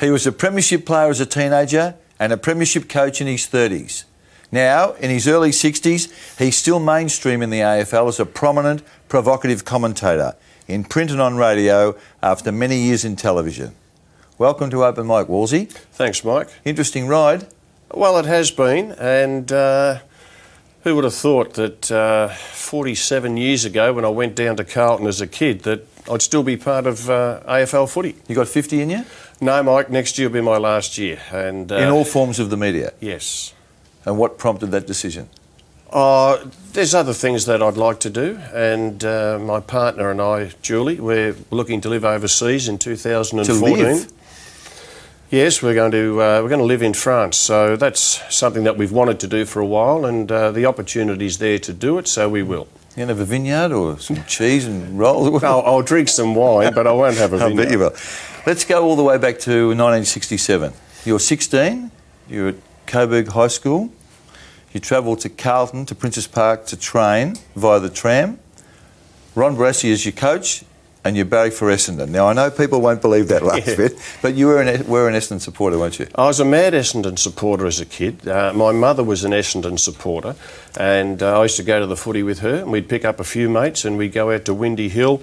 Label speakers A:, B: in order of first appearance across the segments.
A: He was a premiership player as a teenager and a premiership coach in his 30s. Now, in his early 60s, he's still mainstream in the AFL as a prominent, provocative commentator in print and on radio after many years in television. Welcome to Open Mic, Wolsey.
B: Thanks, Mike.
A: Interesting ride.
B: Well, it has been, and who would have thought that 47 years ago, when I went down to Carlton as a kid, that I'd still be part of AFL footy.
A: You got 50 in you?
B: No, Mike, next year will be my last year. And
A: in all forms of the media?
B: Yes.
A: And what prompted that decision?
B: There's other things that I'd like to do, and my partner and I, Julie, we're looking to live overseas in 2014.
A: To live?
B: Yes, we're going to live in France, so that's something that we've wanted to do for a while, and the opportunity's there to do it, so we will.
A: You gonna have a vineyard or some cheese and rolls?
B: I'll drink some wine, but I won't have a vineyard.
A: I bet you will. Let's go all the way back to 1967. You're 16, you're at Coburg High School, you travel to Carlton, to Princes Park to train via the tram. Ron Barassi is your coach, and you barrack for Essendon. Now, I know people won't believe that last bit, but you were an Essendon supporter, weren't you?
B: I was a mad Essendon supporter as a kid. My mother was an Essendon supporter, and I used to go to the footy with her, and we'd pick up a few mates, and we'd go out to Windy Hill.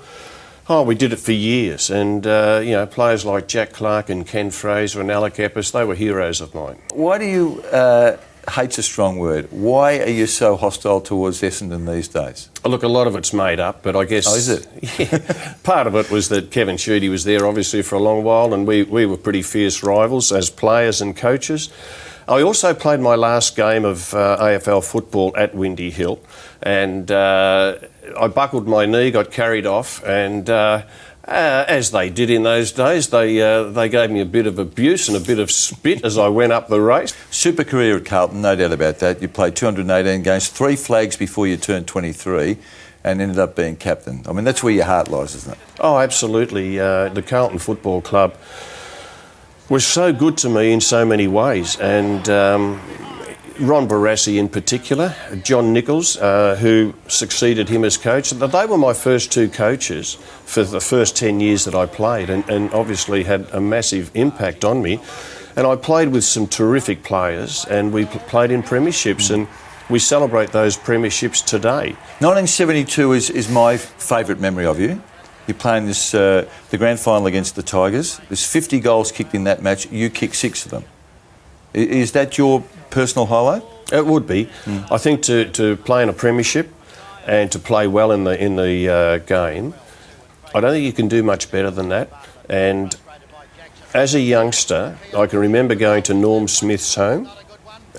B: Oh, we did it for years, and players like Jack Clark and Ken Fraser and Alec Epps, they were heroes of mine.
A: Why do you... hate's a strong word. Why are you so hostile towards Essendon these days?
B: Look, a lot of it's made up, but I guess...
A: Oh, is it?
B: Yeah, part of it was that Kevin Sheedy was there, obviously, for a long while, and we were pretty fierce rivals as players and coaches. I also played my last game of AFL football at Windy Hill, and I buckled my knee, got carried off, and... as they did in those days, they gave me a bit of abuse and a bit of spit as I went up the race.
A: Super career at Carlton, no doubt about that. You played 218 games, 3 flags before you turned 23 and ended up being captain. I mean, that's where your heart lies, isn't it?
B: Oh, absolutely. The Carlton Football Club was so good to me in so many ways, and Ron Barassi in particular, John Nichols, who succeeded him as coach. They were my first 2 coaches for the first 10 years that I played, and obviously had a massive impact on me. And I played with some terrific players, and we played in premierships, and we celebrate those premierships today.
A: 1972 is my favourite memory of you. You're playing this the grand final against the Tigers. There's 50 goals kicked in that match. You kicked 6 of them. Is that your personal highlight?
B: It would be. I think to play in a premiership and to play well in the game, I don't think you can do much better than that. And as a youngster, I can remember going to Norm Smith's home,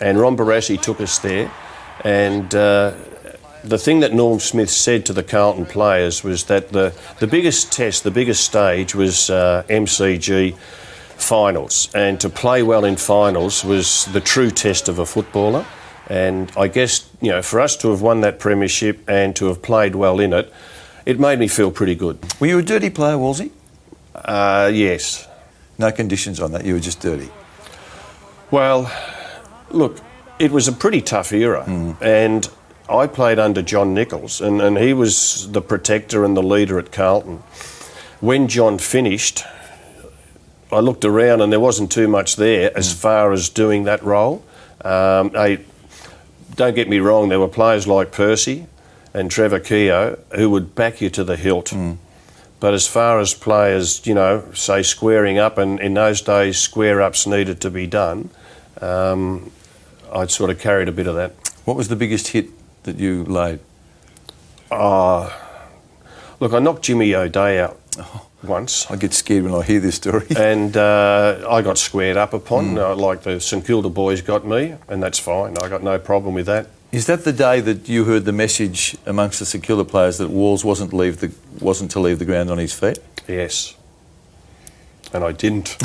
B: and Ron Barassi took us there. And the thing that Norm Smith said to the Carlton players was that the biggest test, the biggest stage was MCG finals, and to play well in finals was the true test of a footballer. And I guess, for us to have won that premiership and to have played well in it, it made me feel pretty good.
A: Were you a dirty player, Wolsey?
B: Yes.
A: No conditions on that, you were just dirty?
B: Well, look, it was a pretty tough era, and I played under John Nichols, and he was the protector and the leader at Carlton. When John finished, I looked around and there wasn't too much there as far as doing that role. Don't get me wrong, there were players like Percy and Trevor Keogh who would back you to the hilt. But as far as players, say squaring up, and in those days square-ups needed to be done, I'd sort of carried a bit of that.
A: What was the biggest hit that you laid?
B: Look, I knocked Jimmy O'Day out once.
A: I get scared when I hear this story.
B: And I got squared up upon, like the St Kilda boys got me, and that's fine. I got no problem with that.
A: Is that the day that you heard the message amongst the St Kilda players that Walls wasn't to leave the ground on his feet?
B: Yes. And I didn't.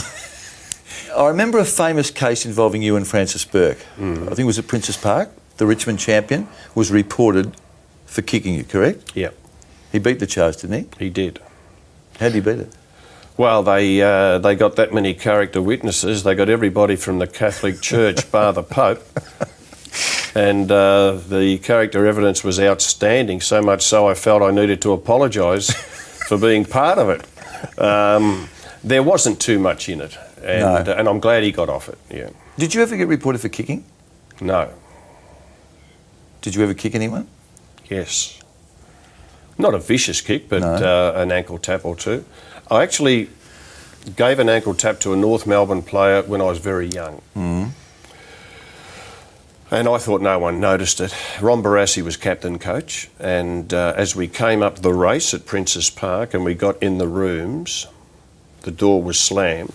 A: I remember a famous case involving you and Francis Burke. I think it was at Princes Park. The Richmond champion was reported for kicking you, correct?
B: Yeah.
A: He beat the charge, didn't he?
B: He did.
A: How did he beat it?
B: Well, they got that many character witnesses. They got everybody from the Catholic Church bar the Pope. And the character evidence was outstanding, so much so I felt I needed to apologise for being part of it. There wasn't too much in it. and I'm glad he got off it. Yeah.
A: Did you ever get reported for kicking?
B: No.
A: Did you ever kick anyone?
B: Yes. Not a vicious kick, but
A: No.
B: an ankle tap or two. I actually gave an ankle tap to a North Melbourne player when I was very young. And I thought no one noticed it. Ron Barassi was captain coach, and as we came up the race at Princes Park and we got in the rooms, the door was slammed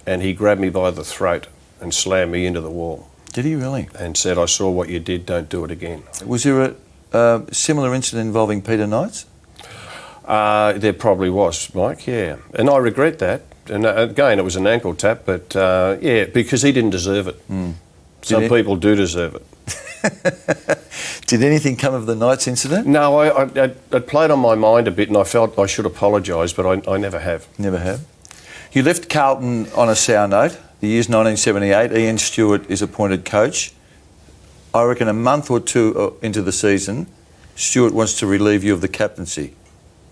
B: and he grabbed me by the throat and slammed me into the wall
A: Did he really?
B: and said, "I saw what you did, don't do it again."
A: Was there a similar incident involving Peter Knights?
B: There probably was, Mike, yeah. And I regret that. And again, it was an ankle tap, but yeah, because he didn't deserve it. Some people do deserve it.
A: Did anything come of the Knights incident?
B: No, it played on my mind a bit and I felt I should apologise, but I never have.
A: Never have. You left Carlton on a sour note. The year's 1978. Ian Stewart is appointed coach. I reckon a month or two into the season, Stewart wants to relieve you of the captaincy.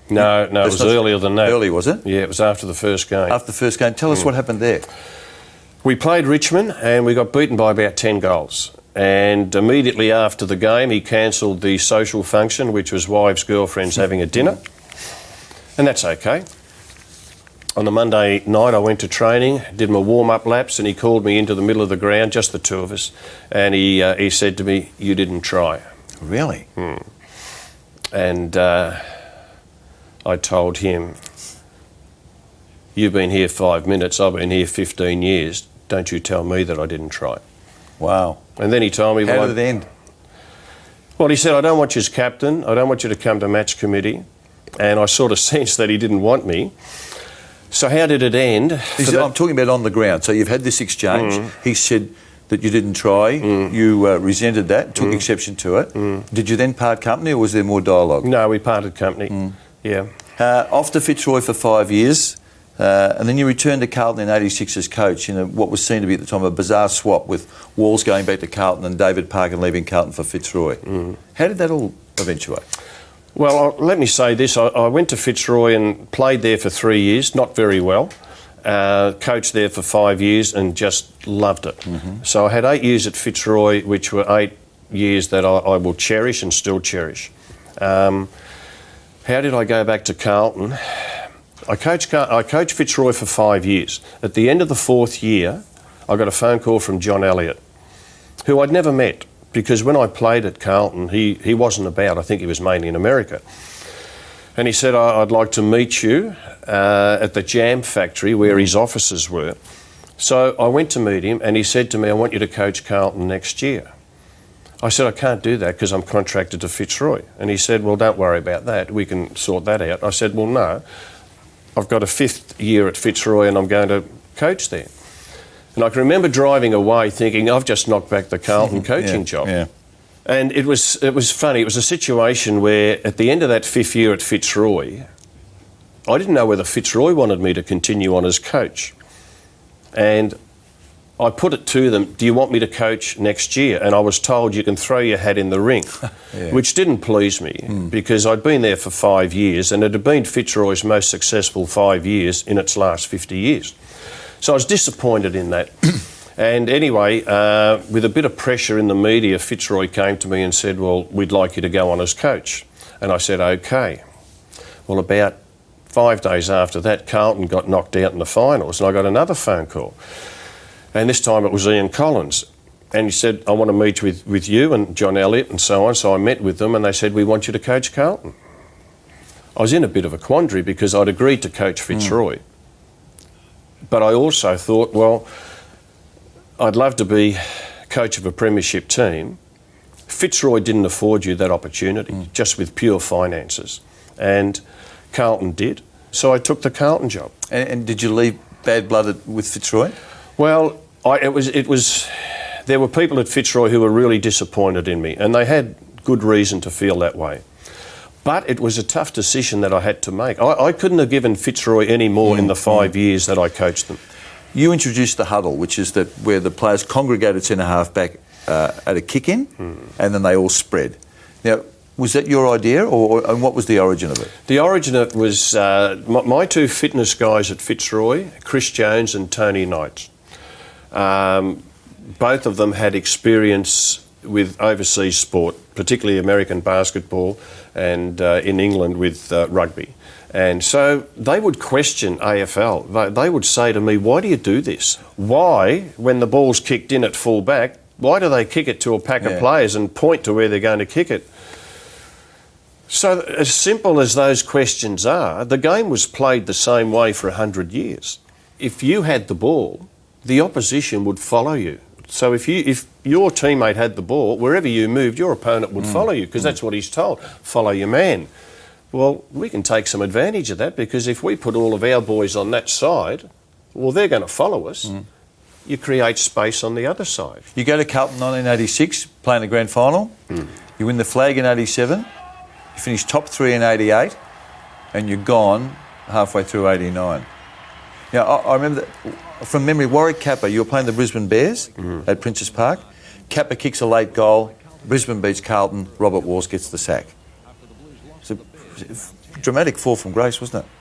B: No, it was earlier than that.
A: Early, was it?
B: Yeah, it was after the first game.
A: After the first game. Tell us what happened there.
B: We played Richmond and we got beaten by about 10 goals. And immediately after the game, he cancelled the social function, which was wives, girlfriends having a dinner. And that's okay. On the Monday night, I went to training, did my warm-up laps, and he called me into the middle of the ground, just the two of us, and he said to me, "You didn't try."
A: Really?
B: And I told him, "You've been here 5 minutes, I've been here 15 years. Don't you tell me that I didn't try."
A: Wow.
B: And then he told me,
A: How did it end?
B: Well, he said, "I don't want you as captain. I don't want you to come to match committee." And I sort of sensed that he didn't want me. So how did it end?
A: I'm talking about on the ground. So you've had this exchange. He said that you didn't try. You resented that, took exception to it. Did you then part company or was there more dialogue?
B: No, we parted company. Yeah.
A: Off to Fitzroy for 5 years. And then you returned to Carlton in '86 as coach in what was seen to be at the time a bizarre swap with Walls going back to Carlton and David Parkin leaving Carlton for Fitzroy. How did that all eventuate?
B: Well, let me say this. I went to Fitzroy and played there for 3 years, not very well. Coached there for 5 years and just loved it. So I had 8 years at Fitzroy, which were 8 years that I will cherish and still cherish. How did I go back to Carlton? I coached Fitzroy for 5 years. At the end of the 4th year, I got a phone call from John Elliott, who I'd never met, because when I played at Carlton, he wasn't about. I think he was mainly in America. And he said, "I'd like to meet you at the jam factory where his offices were." So I went to meet him and he said to me, "I want you to coach Carlton next year." I said, "I can't do that because I'm contracted to Fitzroy." And he said, "Well, don't worry about that. We can sort that out." I said, "Well, no. I've got a 5th year at Fitzroy and I'm going to coach there." And I can remember driving away thinking, I've just knocked back the Carlton coaching job.
A: Yeah.
B: And it was funny. It was a situation where at the end of that 5th year at Fitzroy, I didn't know whether Fitzroy wanted me to continue on as coach. And I put it to them, "Do you want me to coach next year?" And I was told, "You can throw your hat in the ring," which didn't please me because I'd been there for 5 years and it had been Fitzroy's most successful 5 years in its last 50 years. So I was disappointed in that. And anyway, with a bit of pressure in the media, Fitzroy came to me and said, "Well, we'd like you to go on as coach." And I said, "Okay." Well, about 5 days after that, Carlton got knocked out in the finals and I got another phone call. And this time it was Ian Collins. And he said, "I want to meet with you and John Elliott and so on." So I met with them and they said, "We want you to coach Carlton." I was in a bit of a quandary because I'd agreed to coach Fitzroy. But I also thought, well, I'd love to be coach of a premiership team. Fitzroy didn't afford you that opportunity, just with pure finances. And Carlton did. So I took the Carlton job.
A: And did you leave bad-blooded with Fitzroy?
B: Well, there were people at Fitzroy who were really disappointed in me, and they had good reason to feel that way. But it was a tough decision that I had to make. I couldn't have given Fitzroy any more in the 5 years that I coached them.
A: You introduced the huddle, which is where the players congregate at centre half back at a kick-in, and then they all spread. Now, Was that your idea, and what was the origin of it?
B: The origin of it was my two fitness guys at Fitzroy, Chris Jones and Tony Knight. Both of them had experience with overseas sport, particularly American basketball, and in England with rugby. And so they would question AFL. They would say to me, why do you do this? Why, when the ball's kicked in at full back, why do they kick it to a pack of players and point to where they're going to kick it? So as simple as those questions are, the game was played the same way for 100 years. If you had the ball, the opposition would follow you. So if your teammate had the ball, wherever you moved, your opponent would follow you, because that's what he's told. Follow your man. Well, we can take some advantage of that, because if we put all of our boys on that side, well, they're going to follow us. You create space on the other side.
A: You go to Carlton 1986, playing the grand final. You win the flag in 87. You finish top 3 in 88, and you're gone halfway through 89. Now, I remember that, from memory, Warwick Capper, you were playing the Brisbane Bears at Princes Park. Capper kicks a late goal. Brisbane beats Carlton. Robert Walsh gets the sack. It's a dramatic fall from grace, wasn't it?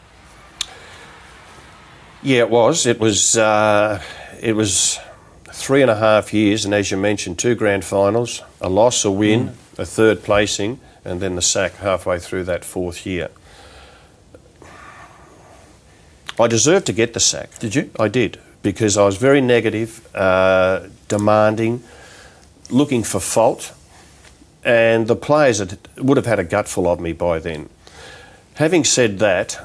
B: Yeah, it was. It was 3.5 years, and as you mentioned, 2 grand finals, a loss, a win, a third placing, and then the sack halfway through that 4th year. I deserved to get the sack.
A: Did you?
B: I did, because I was very negative, demanding, looking for fault, and the players would have had a gutful of me by then. Having said that,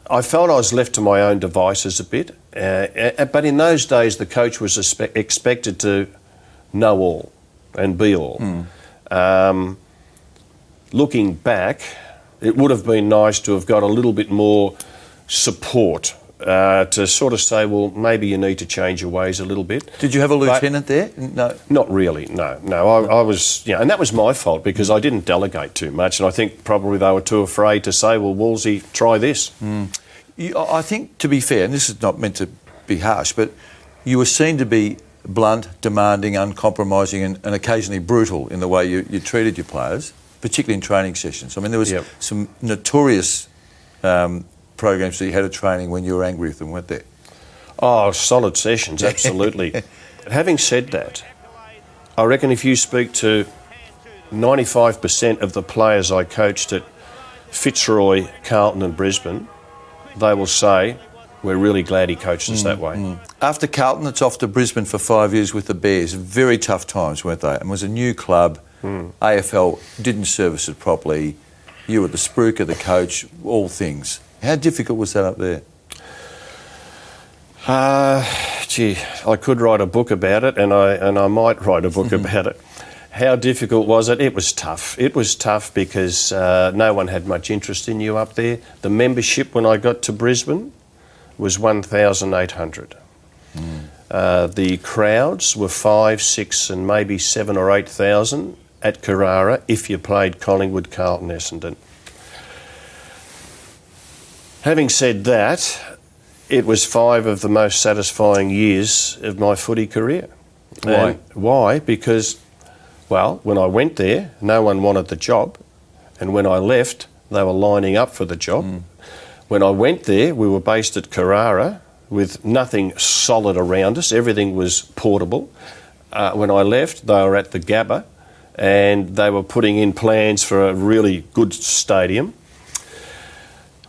B: I felt I was left to my own devices a bit, but in those days the coach was expected to know all and be all. Looking back, it would have been nice to have got a little bit more support to sort of say, well, maybe you need to change your ways a little bit.
A: Did you have a lieutenant there? No.
B: Not really, no. I was, and that was my fault, because I didn't delegate too much, and I think probably they were too afraid to say, well, Wolsey, try this.
A: I think, to be fair, and this is not meant to be harsh, but you were seen to be blunt, demanding, uncompromising, and occasionally brutal in the way you treated your players, particularly in training sessions. I mean, there was some notorious programs that you had at training when you were angry with them, weren't there?
B: Oh, solid sessions, absolutely. Having said that, I reckon if you speak to 95% of the players I coached at Fitzroy, Carlton and Brisbane, they will say, we're really glad he coached us that way.
A: After Carlton, it's off to Brisbane for 5 years with the Bears. Very tough times, weren't they? And it was a new club. AFL didn't service it properly. You were the spruiker, the coach, all things. How difficult was that up there?
B: I could write a book about it, and I might write a book about it. How difficult was it? It was tough. It was tough because no one had much interest in you up there. The membership when I got to Brisbane was 1,800. The crowds were 5, 6 and maybe 7 or 8,000 at Carrara if you played Collingwood, Carlton, Essendon. Having said that, it was 5 of the most satisfying years of my footy career.
A: Why?
B: Why? Because, well, when I went there, no one wanted the job. And when I left, they were lining up for the job. When I went there, we were based at Carrara with nothing solid around us. Everything was portable. When I left, they were at the Gabba and they were putting in plans for a really good stadium.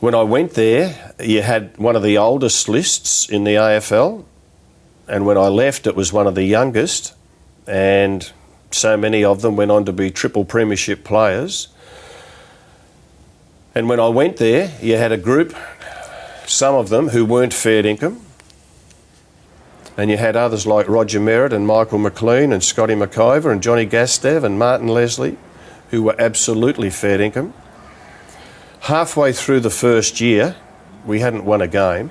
B: When I went there, you had one of the oldest lists in the AFL, and when I left, it was one of the youngest, and so many of them went on to be triple premiership players. And when I went there, you had a group, some of them who weren't fair income, and you had others like Roger Merritt and Michael McLean and Scotty McIver and Johnny Gastev and Martin Leslie, who were absolutely fair income. Halfway through the first year, we hadn't won a game.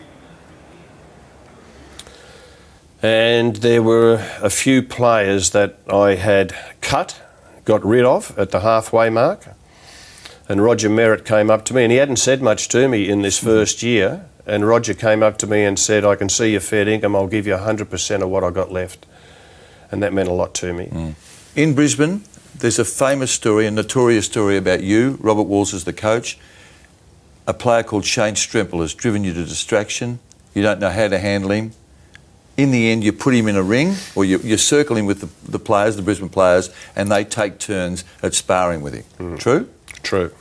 B: And there were a few players that I had got rid of at the halfway mark. And Roger Merritt came up to me, and he hadn't said much to me in this first year. And Roger came up to me and said, I can see your fair income, I'll give you 100% of what I got left. And that meant a lot to me.
A: In Brisbane, There's a famous story, a notorious story about you, Robert Walls as the coach. A player called Shane Stremple has driven you to distraction. You don't know how to handle him. In the end, you put him in a ring, or you circle him with the players, the Brisbane players, and they take turns at sparring with him. True?
B: True.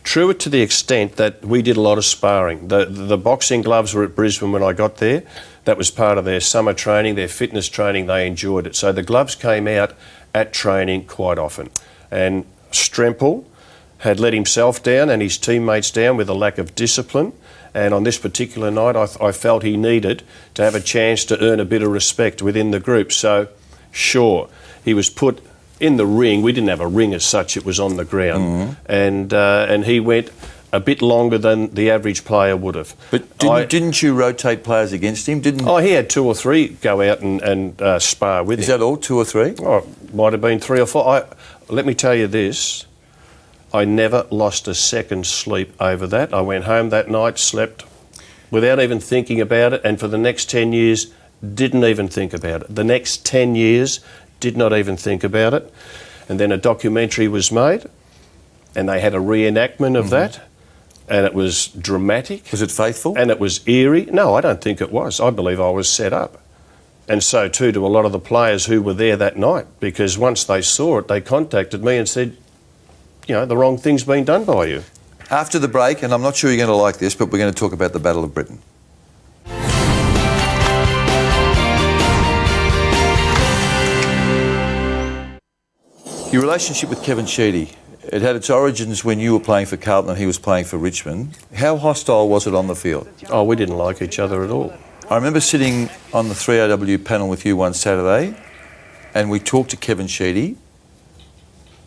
B: True to the extent that we did a lot of sparring. The boxing gloves were at Brisbane when I got there. That was part of their summer training, their fitness training. They enjoyed it. So the gloves came out at training quite often. And Stremple had let himself down and his teammates down with a lack of discipline. And on this particular night, I felt he needed to have a chance to earn a bit of respect within the group. So, sure, he was put in the ring. We didn't have a ring as such, it was on the ground. And he went a bit longer than the average player would have.
A: But didn't you rotate players against him?
B: He had 2 or 3 go out and spar with him.
A: Is that all, 2 or 3?
B: Oh, might have been 3 or 4. Let me tell you this. I never lost a second's sleep over that. I went home that night, slept without even thinking about it, and for the next 10 years, didn't even think about it. The next 10 years, did not even think about it. And then a documentary was made, and they had a reenactment of that, and it was dramatic.
A: Was it faithful?
B: And it was eerie. No, I don't think it was. I believe I was set up. And so too to a lot of the players who were there that night, because once they saw it, they contacted me and said, you know, the wrong thing's been done by you.
A: After the break, and I'm not sure you're going to like this, but we're going to talk about the Battle of Britain. Your relationship with Kevin Sheedy, it had its origins when you were playing for Carlton and he was playing for Richmond. How hostile was it on the field?
B: Oh, we didn't like each other at all.
A: I remember sitting on the 3AW panel with you one Saturday and we talked to Kevin Sheedy,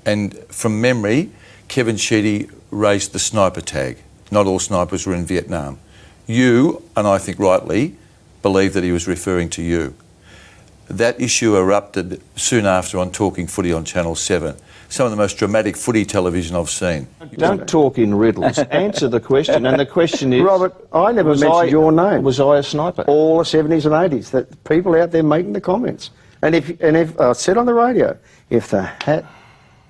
A: and from memory, Kevin Sheedy raised the sniper tag. Not all snipers were in Vietnam. You, and I think rightly, believe that he was referring to you. That issue erupted soon after on Talking Footy on Channel 7. Some of the most dramatic footy television I've seen.
C: Don't talk in riddles. Answer the question, and the question is...
D: Robert, I never mentioned your name.
C: Was I a sniper?
D: All the 70s and 80s, that people out there making the comments. And if I said on the radio, if the hat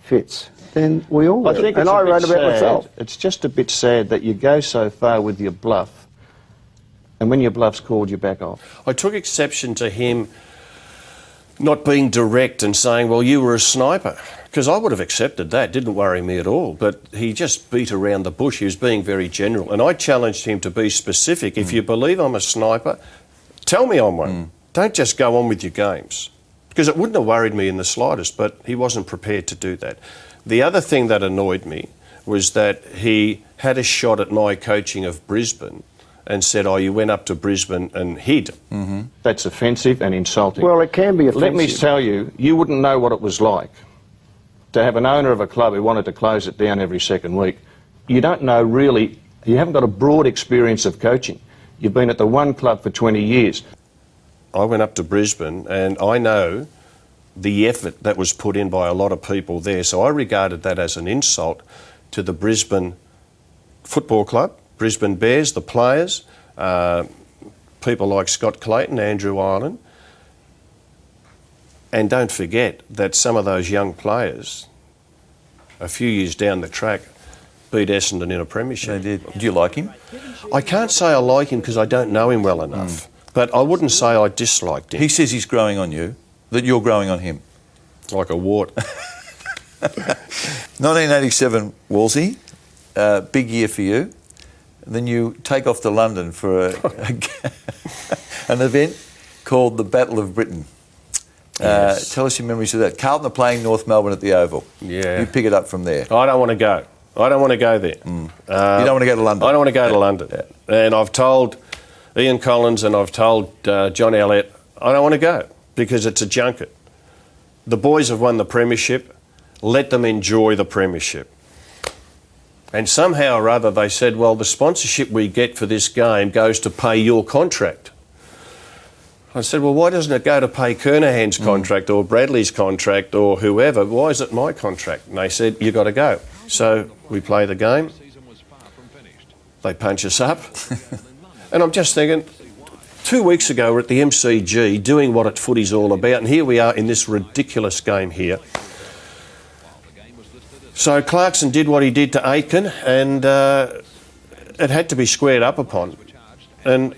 D: fits, then we all
C: I
D: will.
C: think
D: and I wrote about myself.
C: It's just a bit sad that you go so far with your bluff, and when your bluff's called, you back off.
B: I took exception to him not being direct and saying, well, you were a sniper, because I would have accepted that. Didn't worry me at all. But he just beat around the bush. He was being very general. And I challenged him to be specific. If you believe I'm a sniper, tell me I'm one. Don't just go on with your games. Because it wouldn't have worried me in the slightest, but he wasn't prepared to do that. The other thing that annoyed me was that he had a shot at my coaching of Brisbane and said, oh, you went up to Brisbane and hid.
C: That's offensive and insulting.
D: Well, it can be offensive.
C: Let me tell you, you wouldn't know what it was like to have an owner of a club who wanted to close it down every second week. You don't know really, you haven't got a broad experience of coaching. You've been at the one club for 20 years. I went up to Brisbane and I know the effort that was put in by a lot of people there, so I regarded that as an insult to the Brisbane Football Club, Brisbane Bears, the players, people like Scott Clayton, Andrew Ireland. And don't forget that some of those young players, a few years down the track, beat Essendon in a premiership.
A: They did. Do you like him?
B: I can't say I like him because I don't know him well enough, but I wouldn't say I disliked him.
A: He says he's growing on you, that you're growing on him.
B: Like a wart.
A: 1987, Wolsey, big year for you. Then you take off to London for an event called the Battle of Britain.
B: Yes.
A: Tell us your memories of that. Carlton are playing North Melbourne at the Oval.
B: Yeah.
A: You pick it up from there.
B: I don't want to go. I don't want to go there.
A: You don't want to go to London?
B: I don't want to go to London. And I've told Ian Collins and I've told John Elliott, I don't want to go because it's a junket. The boys have won the premiership. Let them enjoy the premiership. And somehow or other they said, well, the sponsorship we get for this game goes to pay your contract. I said, well, why doesn't it go to pay Kernahan's contract or Bradley's contract or whoever? Why is it my contract? And they said, you got to go. So we play the game. They punch us up. And I'm just thinking, 2 weeks ago we're at the MCG doing what footy's all about, and here we are in this ridiculous game here. So Clarkson did what he did to Aitken, and it had to be squared up upon. And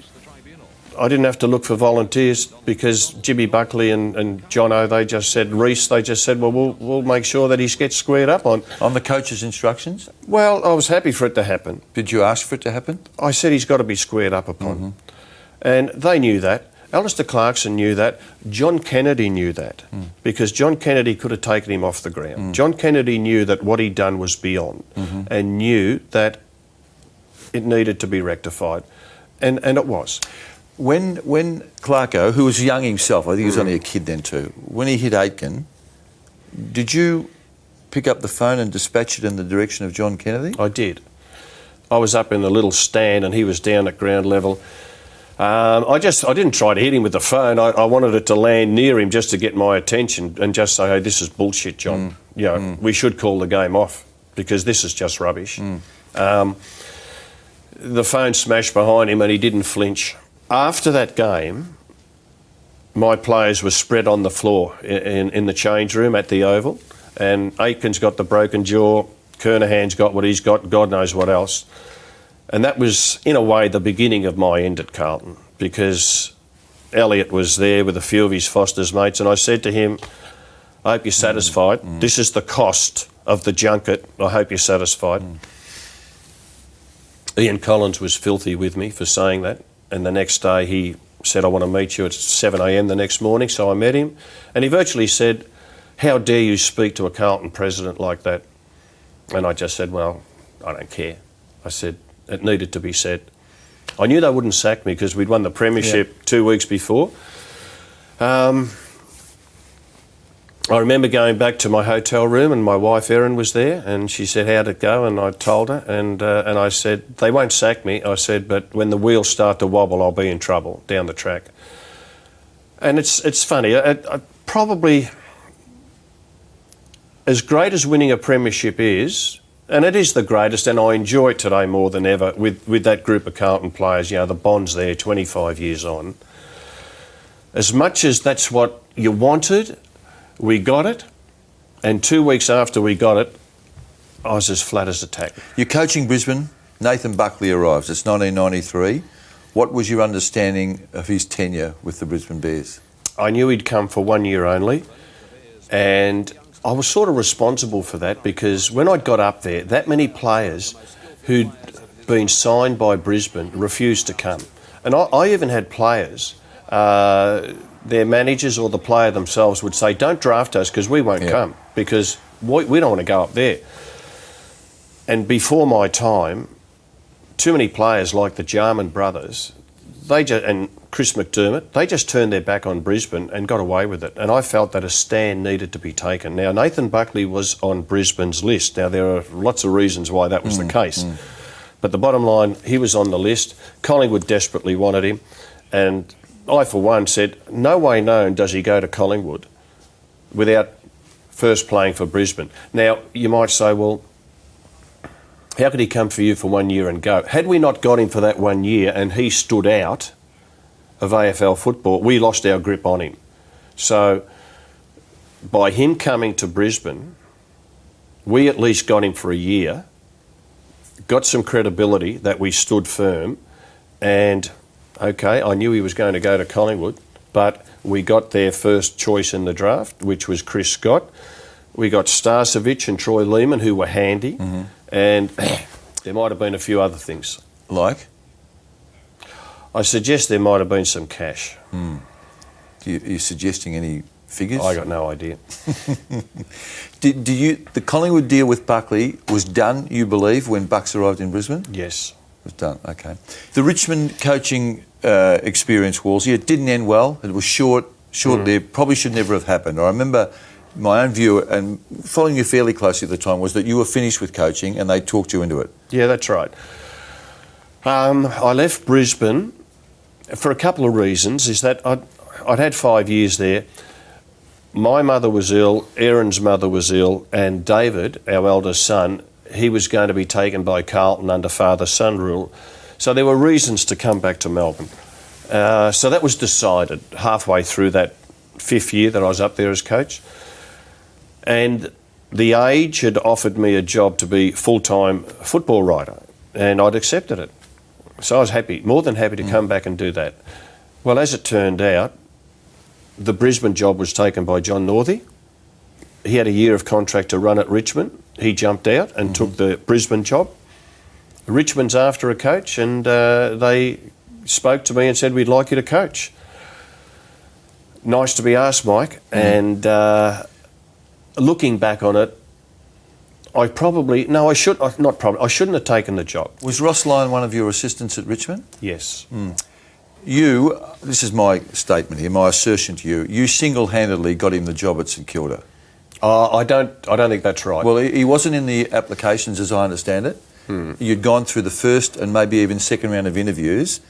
B: I didn't have to look for volunteers because Jimmy Buckley and Jono, they just said, Reece, they just said, well, we'll make sure that he gets squared up on.
A: On the coach's instructions?
B: Well, I was happy for it to happen.
A: Did you ask for it to happen?
B: I said he's got to be squared up upon. And they knew that. Alistair Clarkson knew that. John Kennedy knew that because John Kennedy could have taken him off the ground. John Kennedy knew that what he'd done was beyond and knew that it needed to be rectified. And it was.
A: When Clarko, who was young himself, I think he was only a kid then too, when he hit Aitken, did you pick up the phone and dispatch it in the direction of John Kennedy?
B: I did. I was up in the little stand and he was down at ground level. I didn't try to hit him with the phone. I wanted it to land near him just to get my attention and just say, hey, this is bullshit, John. You know, we should call the game off because this is just rubbish. The phone smashed behind him and he didn't flinch. After that game, my players were spread on the floor in the change room at the Oval, and Aitken's got the broken jaw, Kernahan's got what he's got, God knows what else. And that was, in a way, the beginning of my end at Carlton, because Elliot was there with a few of his Foster's mates, and I said to him, I hope you're satisfied. This is the cost of the junket. I hope you're satisfied. Ian Collins was filthy with me for saying that. And the next day he said, I want to meet you at 7 a.m. the next morning. So I met him. And he virtually said, how dare you speak to a Carlton president like that? And I just said, well, I don't care. I said, it needed to be said. I knew they wouldn't sack me because we'd won the premiership 2 weeks before. I remember going back to my hotel room and my wife Erin was there and she said, how'd it go? And I told her and I said, they won't sack me. I said, but when the wheels start to wobble, I'll be in trouble down the track. And it's funny, I probably, as great as winning a premiership is, and it is the greatest, and I enjoy it today more than ever with that group of Carlton players, you know, the bond's there 25 years on. As much as that's what you wanted, we got it, and 2 weeks after we got it, I was as flat as a tack.
A: You're coaching Brisbane, Nathan Buckley arrives, it's 1993. What was your understanding of his tenure with the Brisbane Bears?
B: I knew he'd come for 1 year only, and I was sort of responsible for that because when I got up there, that many players who'd been signed by Brisbane refused to come. And I even had players, their managers or the player themselves would say, don't draft us because we won't come because we don't want to go up there. And before my time, too many players like the Jarman brothers, and Chris McDermott, they just turned their back on Brisbane and got away with it. And I felt that a stand needed to be taken. Now, Nathan Buckley was on Brisbane's list. Now, there are lots of reasons why that was the case. But the bottom line, he was on the list. Collingwood desperately wanted him. And I, for one, said, no way known does he go to Collingwood without first playing for Brisbane. Now, you might say, well, how could he come for you for 1 year and go? Had we not got him for that 1 year and he stood out of AFL football, we lost our grip on him. So by him coming to Brisbane, we at least got him for a year, got some credibility that we stood firm, and okay, I knew he was going to go to Collingwood, but we got their first choice in the draft, which was Chris Scott. We got Starcevic and Troy Lehman, who were handy, and there might have been a few other things.
A: Like?
B: I suggest there might have been some cash.
A: Are you suggesting any figures?
B: I got no idea.
A: The Collingwood deal with Buckley was done, you believe, when Bucks arrived in Brisbane?
B: Yes.
A: It was done, okay. The Richmond coaching experience, Wolsey, it didn't end well. It was short-lived, probably should never have happened. I remember my own view, and following you fairly closely at the time, was that you were finished with coaching and they talked you into it.
B: Yeah, that's right. I left Brisbane for a couple of reasons. Is that I'd had 5 years there. My mother was ill, Erin's mother was ill, and David, our eldest son, he was going to be taken by Carlton under father-son rule. So there were reasons to come back to Melbourne. So that was decided halfway through that 5th year that I was up there as coach. And The Age had offered me a job to be full-time football writer, and I'd accepted it. So I was happy, more than happy to come back and do that. Well, as it turned out, the Brisbane job was taken by John Northey. He had a year of contract to run at Richmond. He jumped out and took the Brisbane job. Richmond's after a coach, and they spoke to me and said, we'd like you to coach. Nice to be asked, Mike. And looking back on it, I shouldn't have taken the job.
A: Was Ross Lyon one of your assistants at Richmond?
B: Yes.
A: You, this is my statement here, my assertion to you, you single-handedly got him the job at St Kilda.
B: I don't think that's right.
A: Well, he wasn't in the applications as I understand it. You'd gone through the first and maybe even second round of interviews,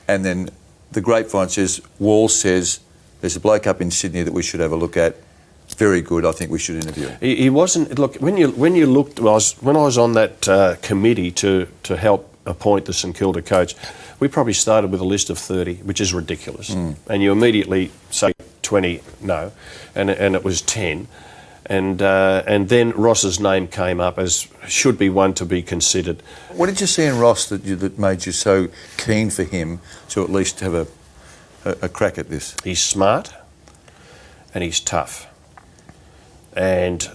A: and then the grapevine says, Walls says, there's a bloke up in Sydney that we should have a look at. It's very good, I think we should interview him.
B: He wasn't. Look, when you looked, when I was on that committee to help appoint the St Kilda coach, we probably started with a list of 30, which is ridiculous. And you immediately say 20 no, and it was 10. And then Ross's name came up as should be one to be considered.
A: What did you see in Ross that made you so keen for him to at least have a crack at this?
B: He's smart and he's tough. And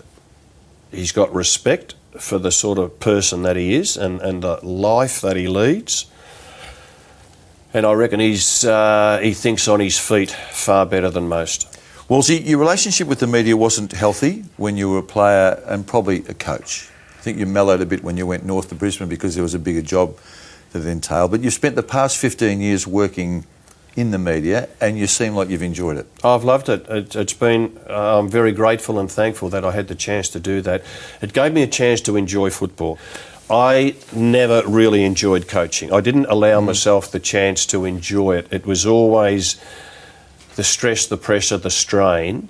B: he's got respect for the sort of person that he is and the life that he leads. And I reckon he thinks on his feet far better than most.
A: Wolsey, your relationship with the media wasn't healthy when you were a player and probably a coach. I think you mellowed a bit when you went north to Brisbane because there was a bigger job that it entailed. But you've spent the past 15 years working in the media and you seem like you've enjoyed it.
B: I've loved it. It's been, I'm very grateful and thankful that I had the chance to do that. It gave me a chance to enjoy football. I never really enjoyed coaching. I didn't allow myself the chance to enjoy it. It was always the stress, the pressure, the strain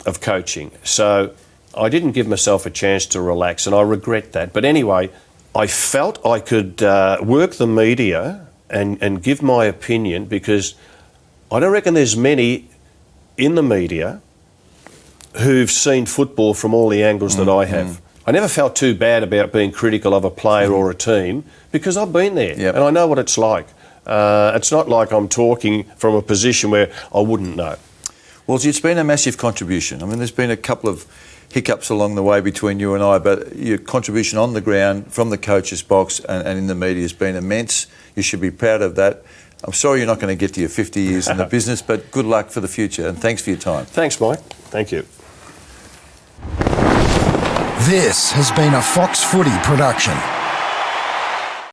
B: of coaching. So I didn't give myself a chance to relax, and I regret that. But anyway, I felt I could work the media and give my opinion, because I don't reckon there's many in the media who've seen football from all the angles that I have. I never felt too bad about being critical of a player or a team because I've been there and I know what it's like. It's not like I'm talking from a position where I wouldn't know.
A: Well, it's been a massive contribution. I mean, there's been a couple of hiccups along the way between you and I, but your contribution on the ground, from the coach's box and in the media has been immense. You should be proud of that. I'm sorry you're not going to get to your 50 years in the business, but good luck for the future and thanks for your time.
B: Thanks, Mike. Thank you.
E: This has been a Fox Footy production.